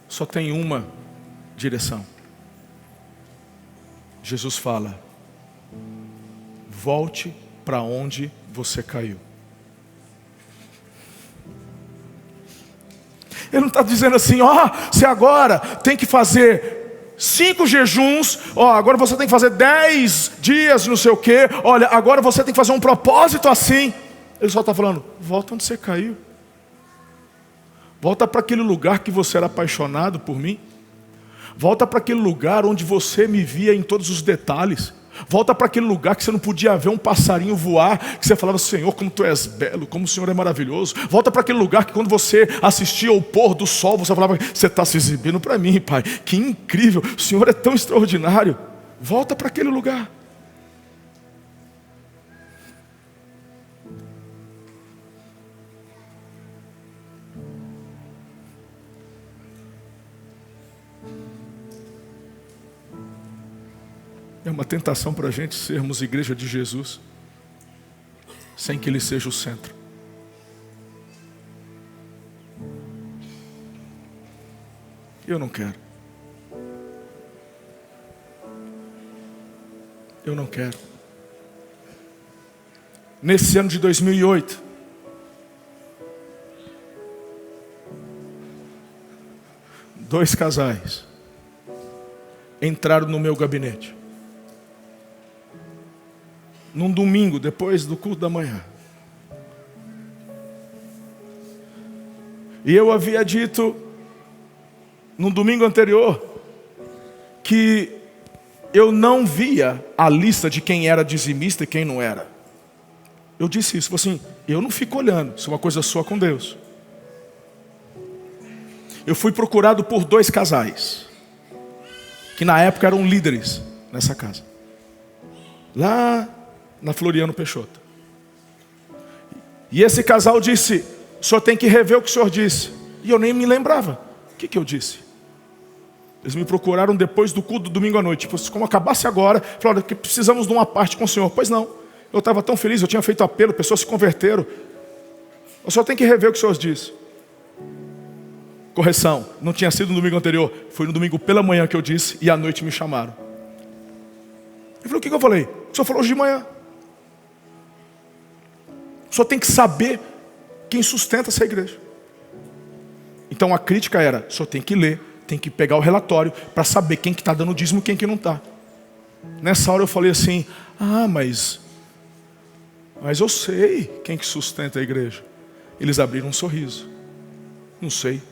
Só tem uma direção. Jesus fala: volte para onde você caiu. Ele não está dizendo assim: você agora tem que fazer 5 jejuns, agora você tem que fazer 10 dias não sei o quê, olha, agora você tem que fazer um propósito assim. Ele só está falando: volta onde você caiu. Volta para aquele lugar que você era apaixonado por mim. Volta para aquele lugar onde você me via em todos os detalhes. Volta para aquele lugar que você não podia ver um passarinho voar, que você falava: Senhor, como tu és belo, como o Senhor é maravilhoso. Volta para aquele lugar que quando você assistia ao pôr do sol, você falava: você está se exibindo para mim, Pai, que incrível, o Senhor é tão extraordinário. Volta para aquele lugar. É uma tentação para a gente sermos igreja de Jesus, sem que Ele seja o centro. Eu não quero. Eu não quero. Nesse ano de 2008, dois casais entraram no meu gabinete. Num domingo, depois do culto da manhã. E eu havia dito, no domingo anterior, que eu não via a lista de quem era dizimista e quem não era. Eu disse isso, assim: eu não fico olhando, isso é uma coisa sua com Deus. Eu fui procurado por 2 casais, que na época eram líderes nessa casa. Lá na Floriano Peixoto. E esse casal disse: o senhor tem que rever o que o senhor disse. E eu nem me lembrava. O que eu disse? Eles me procuraram depois do culto do domingo à noite. Tipo, como acabasse agora, falaram que precisamos de uma parte com o senhor. Pois não, eu estava tão feliz, eu tinha feito apelo, pessoas se converteram. O senhor tem que rever o que o senhor disse. Correção, não tinha sido no domingo anterior, foi no domingo pela manhã que eu disse, e à noite me chamaram. Eu falei: o que eu falei? O senhor falou hoje de manhã. Só tem que saber quem sustenta essa igreja. Então a crítica era: só tem que ler, tem que pegar o relatório para saber quem que está dando dízimo e quem que não está. Nessa hora eu falei assim: mas eu sei quem que sustenta a igreja. Eles abriram um sorriso. Não sei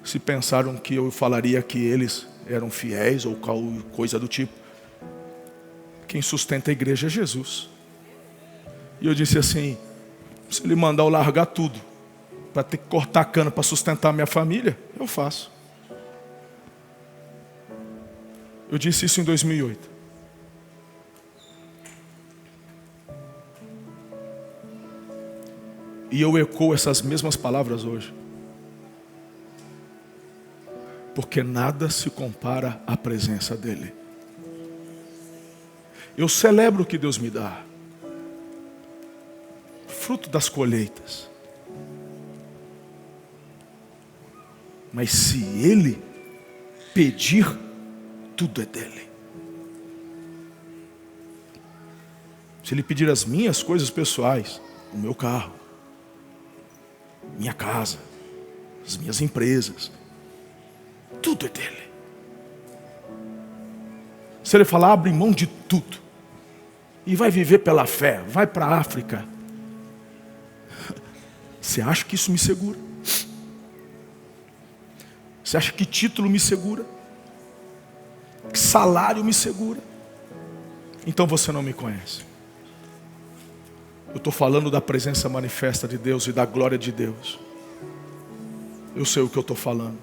se pensaram que eu falaria que eles eram fiéis ou coisa do tipo. Quem sustenta a igreja é Jesus. E eu disse assim: se Ele mandar eu largar tudo para ter que cortar a cana para sustentar a minha família, eu faço. Eu disse isso em 2008. E eu ecoo essas mesmas palavras hoje. Porque nada se compara à presença dEle. Eu celebro o que Deus me dá. Fruto das colheitas. Mas se Ele pedir, tudo é dEle. Se Ele pedir as minhas coisas pessoais, o meu carro, minha casa, as minhas empresas, tudo é dEle. Se Ele falar: abre mão de tudo e vai viver pela fé, vai para a África, você acha que isso me segura? Você acha que título me segura? Que salário me segura? Então você não me conhece. Eu estou falando da presença manifesta de Deus e da glória de Deus. Eu sei o que eu estou falando.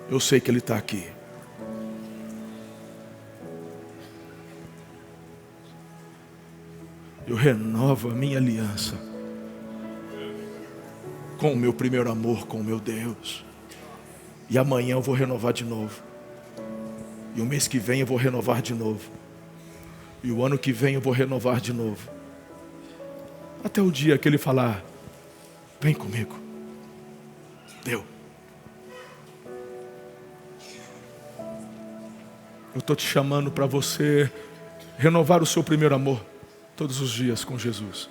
Eu sei que Ele está aqui. Eu renovo a minha aliança com o meu primeiro amor, com o meu Deus. E amanhã eu vou renovar de novo. E o mês que vem eu vou renovar de novo. E o ano que vem eu vou renovar de novo. Até o dia que Ele falar: vem comigo. Deu. Eu estou te chamando para você renovar o seu primeiro amor todos os dias com Jesus.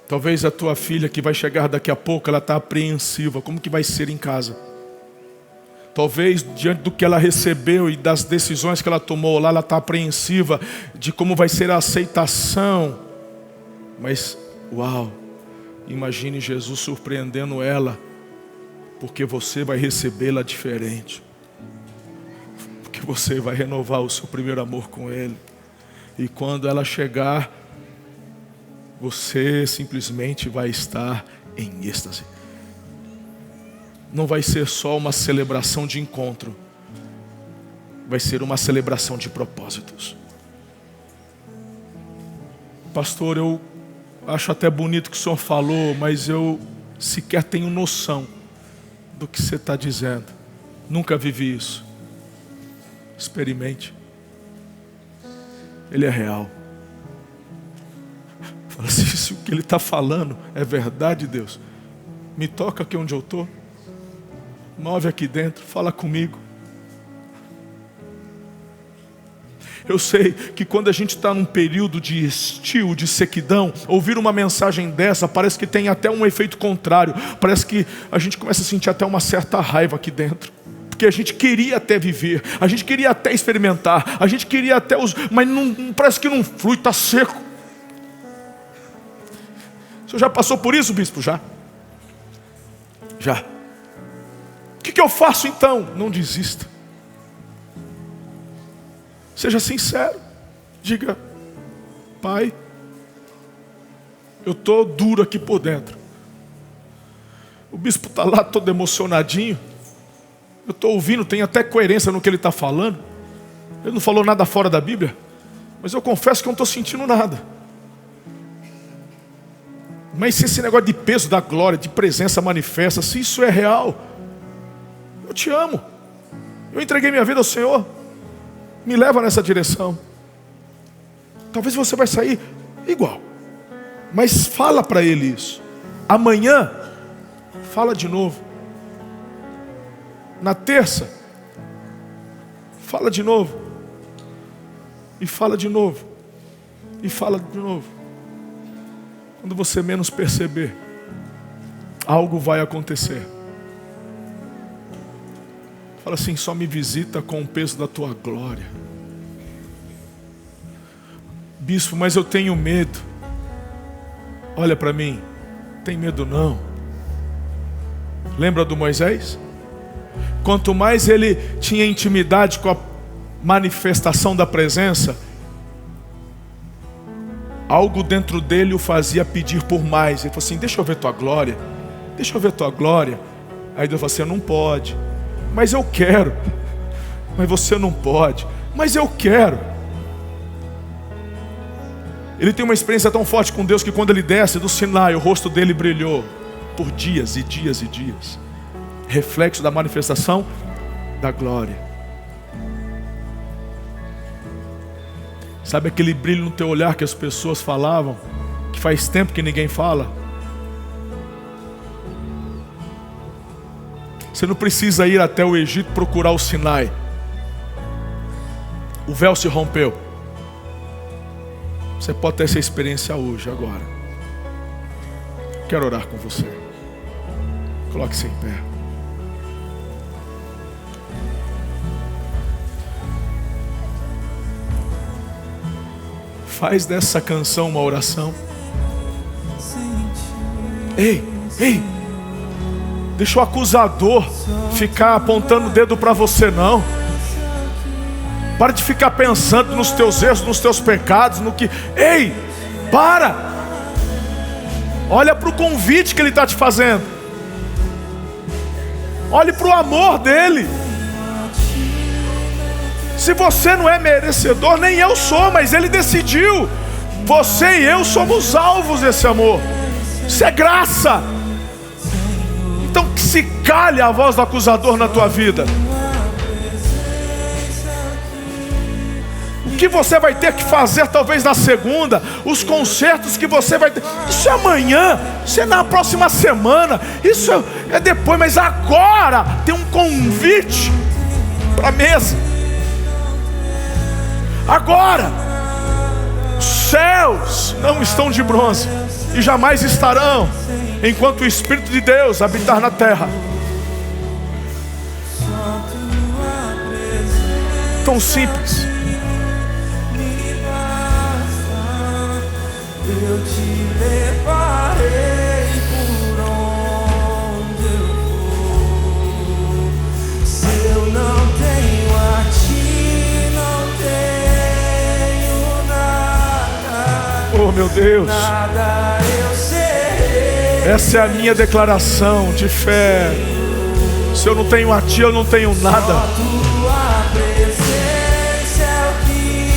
Talvez a tua filha que vai chegar daqui a pouco, ela está apreensiva. Como que vai ser em casa? Talvez diante do que ela recebeu e das decisões que ela tomou lá, ela está apreensiva de como vai ser a aceitação. Mas, uau, imagine Jesus surpreendendo ela, porque você vai recebê-la diferente. Porque você vai renovar o seu primeiro amor com Ele. E quando ela chegar, você simplesmente vai estar em êxtase. Não vai ser só uma celebração de encontro. Vai ser uma celebração de propósitos. Pastor, eu acho até bonito o que o senhor falou, mas eu sequer tenho noção do que você está dizendo. Nunca vivi isso. Experimente. Ele é real. Fala assim, se o que ele está falando é verdade, Deus, me toca aqui onde eu estou. Move aqui dentro, fala comigo. Eu sei que quando a gente está num período de estio, de sequidão, ouvir uma mensagem dessa parece que tem até um efeito contrário. Parece que a gente começa a sentir até uma certa raiva aqui dentro. Porque a gente queria até viver, a gente queria até experimentar, a gente queria até mas não, parece que não flui, está seco. O senhor já passou por isso, bispo? Já. O que eu faço então? Não desista. Seja sincero. Diga, Pai, eu estou duro aqui por dentro. O bispo está lá todo emocionadinho. Eu estou ouvindo, tem até coerência no que ele está falando. Ele não falou nada fora da Bíblia. Mas eu confesso que eu não estou sentindo nada. Mas se esse negócio de peso da glória, de presença manifesta, se isso é real, eu te amo. Eu entreguei minha vida ao Senhor. Me leva nessa direção. Talvez você vai sair igual. Mas fala para Ele isso. Amanhã, fala de novo. Na terça, fala de novo. E fala de novo. E fala de novo. Quando você menos perceber, algo vai acontecer. Fala assim, só me visita com o peso da tua glória. Bispo, mas eu tenho medo. Olha para mim, tem medo não. Lembra do Moisés? Quanto mais ele tinha intimidade com a manifestação da presença, algo dentro dele o fazia pedir por mais. Ele falou assim, deixa eu ver tua glória. Deixa eu ver tua glória. Aí Deus falou assim, não pode. Mas eu quero. Mas você não pode. Mas eu quero. Ele tem uma experiência tão forte com Deus que quando ele desce do Sinai, o rosto dele brilhou por dias e dias e dias. Reflexo da manifestação da glória. Sabe aquele brilho no teu olhar que as pessoas falavam, que faz tempo que ninguém fala? Você não precisa ir até o Egito procurar o Sinai. O véu se rompeu. Você pode ter essa experiência hoje, agora. Quero orar com você. Coloque-se em pé. Faz dessa canção uma oração. Ei, deixa o acusador ficar apontando o dedo para você não. Para de ficar pensando nos teus erros, nos teus pecados, no que... Ei, para! Olha para o convite que Ele está te fazendo. Olhe para o amor dEle. Se você não é merecedor, nem eu sou, mas Ele decidiu. Você e eu somos alvos desse amor. Isso é graça. Então que se calhe a voz do acusador na tua vida. O que você vai ter que fazer talvez na segunda, os concertos que você vai ter, isso é amanhã, isso é na próxima semana, isso é depois, mas agora tem um convite para a mesa. Agora, os céus não estão de bronze e jamais estarão, enquanto o Espírito de Deus habitar na terra. Tão simples. Eu te levarei por onde eu for. Se eu não tenho a ti, não tenho nada. Oh, meu Deus. Nada eu serei. Essa é a minha declaração de fé. Se eu não tenho a ti, eu não tenho nada. Tua presença é o que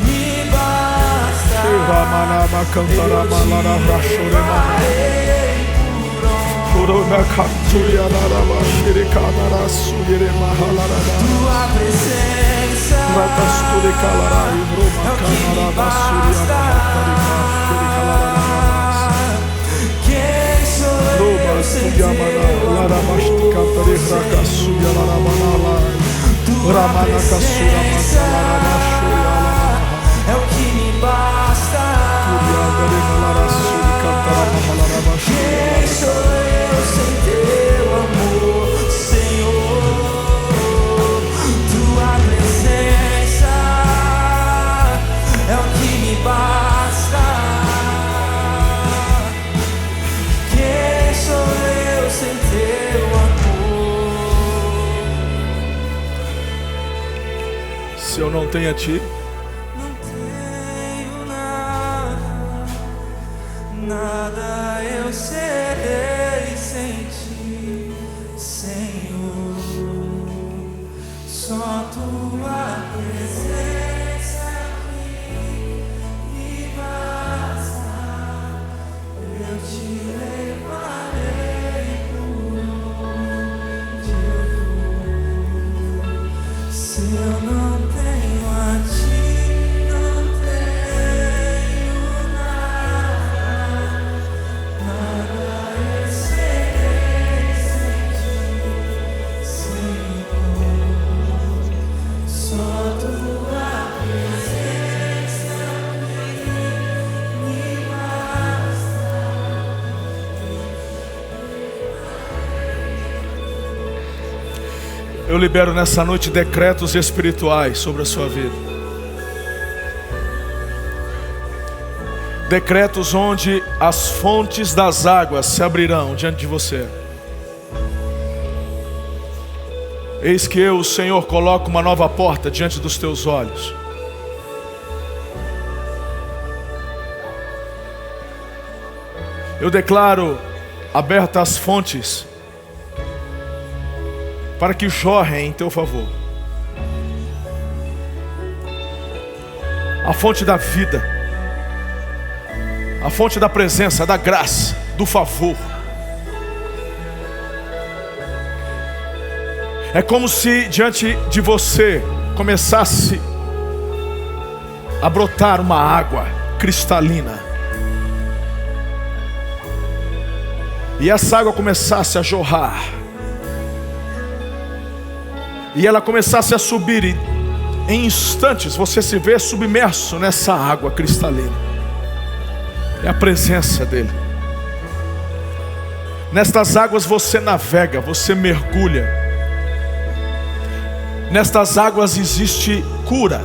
me basta. Eu te levarei tua presença é o que me basta. Quem sou eu sem teu amor? Tua presença é o que me basta. Quem sou eu sem teu amor, Senhor? Tua presença é o que me basta. Quem sou eu sem teu amor? Se eu não tenho a ti, nada eu serei sem ti, Senhor. Só tua presença me basta. Eu te levarei por onde eu for. Se eu não tenho a ti, eu libero nessa noite decretos espirituais sobre a sua vida. Decretos onde as fontes das águas se abrirão diante de você. Eis que eu, o Senhor, coloco uma nova porta diante dos teus olhos. Eu declaro abertas as fontes para que jorrem em teu favor. A fonte da vida, a fonte da presença, da graça, do favor. É como se diante de você começasse a brotar uma água cristalina. E essa água começasse a jorrar. E ela começasse a subir, e em instantes você se vê submerso nessa água cristalina. É a presença dele. Nestas águas você navega, você mergulha. Nestas águas existe cura.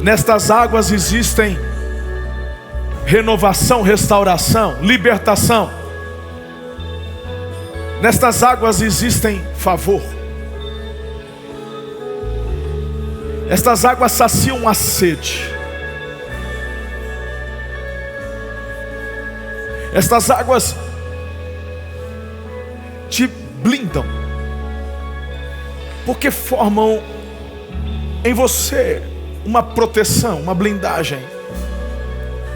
Nestas águas existem renovação, restauração, libertação. Nestas águas existem favor. Estas águas saciam a sede. Estas águas te blindam, porque formam em você uma proteção, uma blindagem,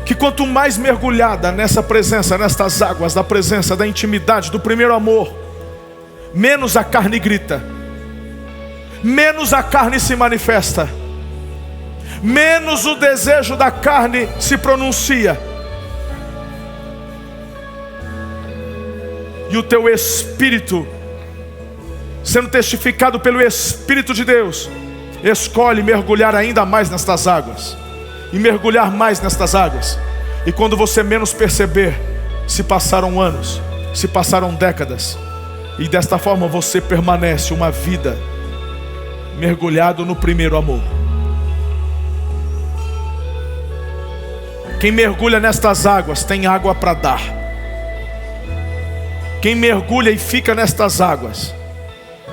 que quanto mais mergulhada nessa presença, nestas águas da presença, da intimidade, do primeiro amor, menos a carne grita, menos a carne se manifesta, menos o desejo da carne se pronuncia, e o teu espírito sendo testificado pelo Espírito de Deus, escolhe mergulhar ainda mais nestas águas, e mergulhar mais nestas águas. E quando você menos perceber, se passaram anos, se passaram décadas, e desta forma você permanece uma vida mergulhado no primeiro amor. Quem mergulha nestas águas tem água para dar. Quem mergulha e fica nestas águas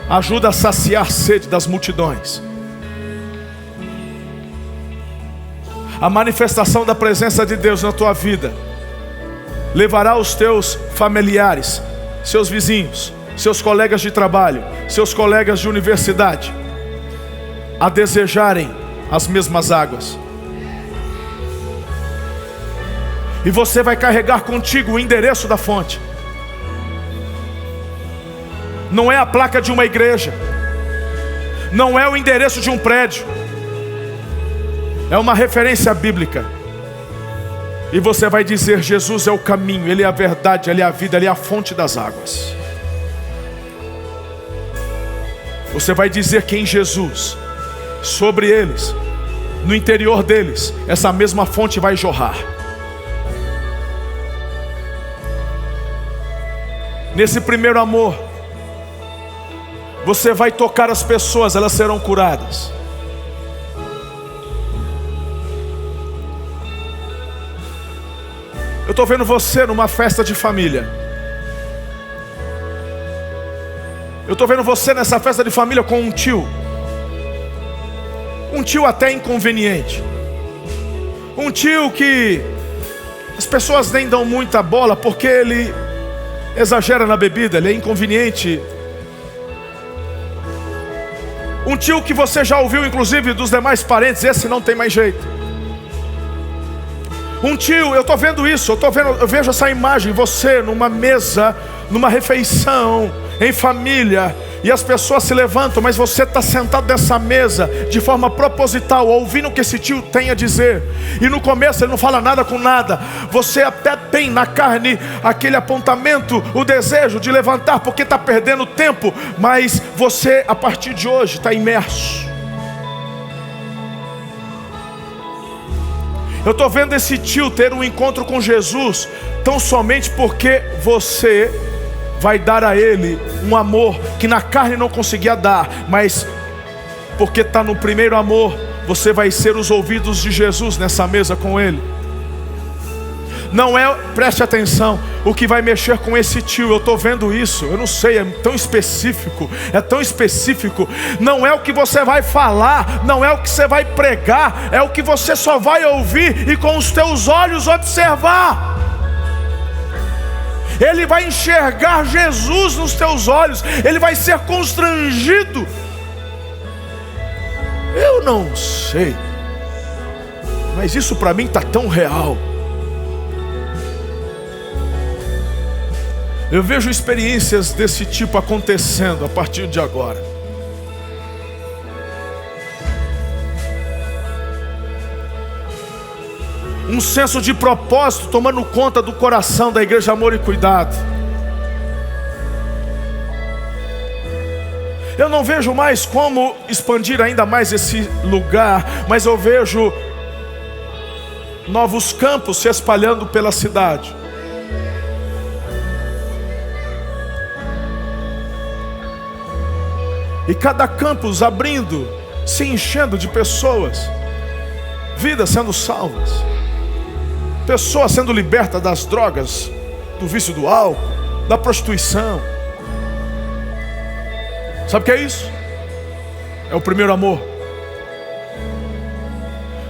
ajuda a saciar a sede das multidões. A manifestação da presença de Deus na tua vida levará os teus familiares, seus vizinhos, seus colegas de trabalho, seus colegas de universidade a desejarem as mesmas águas. E você vai carregar contigo o endereço da fonte. Não é a placa de uma igreja, não é o endereço de um prédio, é uma referência bíblica. E você vai dizer: Jesus é o caminho, Ele é a verdade, Ele é a vida, Ele é a fonte das águas. Você vai dizer que em Jesus, sobre eles, no interior deles, essa mesma fonte vai jorrar. Nesse primeiro amor, você vai tocar as pessoas, elas serão curadas. Eu estou vendo você numa festa de família. Eu estou vendo você nessa festa de família com um tio. Um tio até inconveniente. Um tio que as pessoas nem dão muita bola porque ele exagera na bebida, ele é inconveniente. Um tio que você já ouviu inclusive dos demais parentes: esse não tem mais jeito. Um tio, eu estou vendo isso, eu vejo essa imagem, você numa mesa, numa refeição, em família, e as pessoas se levantam, mas você está sentado nessa mesa de forma proposital, ouvindo o que esse tio tem a dizer. E no começo ele não fala nada com nada. Você até tem na carne aquele apontamento, o desejo de levantar, porque está perdendo tempo. Mas você, a partir de hoje, está imerso. Eu estou vendo esse tio ter um encontro com Jesus, tão somente porque você vai dar a ele um amor que na carne não conseguia dar, mas porque está no primeiro amor, você vai ser os ouvidos de Jesus nessa mesa com ele. Não é, preste atenção, o que vai mexer com esse tio. Eu estou vendo isso, eu não sei, é tão específico, não é o que você vai falar, não é o que você vai pregar, é o que você só vai ouvir e com os teus olhos observar. Ele vai enxergar Jesus nos teus olhos, ele vai ser constrangido. Eu não sei, mas isso para mim está tão real. Eu vejo experiências desse tipo acontecendo a partir de agora. Um senso de propósito tomando conta do coração da igreja Amor e Cuidado. Eu não vejo mais como expandir ainda mais esse lugar, mas eu vejo novos campos se espalhando pela cidade. E cada campus abrindo, se enchendo de pessoas, vidas sendo salvas, pessoas sendo libertas das drogas, do vício do álcool, da prostituição. Sabe o que é isso? É o primeiro amor.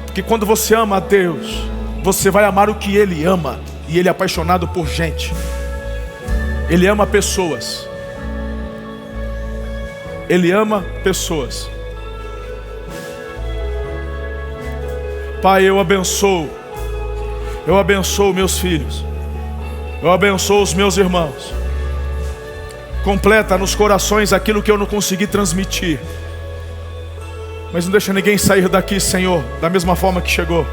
Porque quando você ama a Deus, você vai amar o que Ele ama. E Ele é apaixonado por gente. Ele ama pessoas. Ele ama pessoas. Pai, eu abençoo meus filhos. Eu abençoo os meus irmãos. Completa nos corações aquilo que eu não consegui transmitir. Mas não deixa ninguém sair daqui, Senhor, da mesma forma que chegou.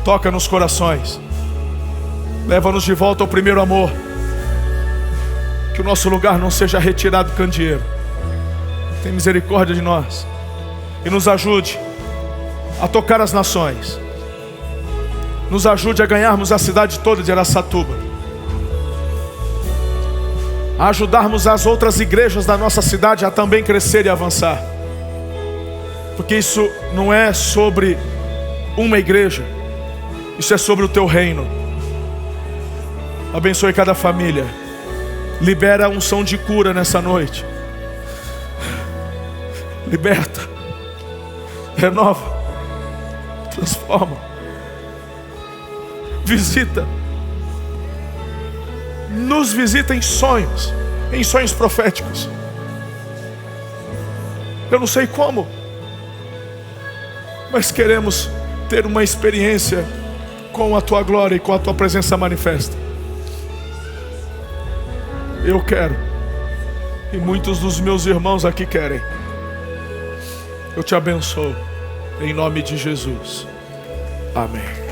Toca nos corações. Leva-nos de volta ao primeiro amor. Que o nosso lugar não seja retirado do candeeiro. Tem misericórdia de nós. E nos ajude a tocar as nações. Nos ajude a ganharmos a cidade toda de Araçatuba. A ajudarmos as outras igrejas da nossa cidade a também crescer e avançar. Porque isso não é sobre uma igreja. Isso é sobre o teu reino. Abençoe cada família. Libera a unção de cura nessa noite. Liberta. Renova. Transforma. Visita. Nos visita em sonhos proféticos. Eu não sei como, mas queremos ter uma experiência com a tua glória e com a tua presença manifesta. Eu quero, e muitos dos meus irmãos aqui querem. Eu te abençoo, em nome de Jesus. Amém.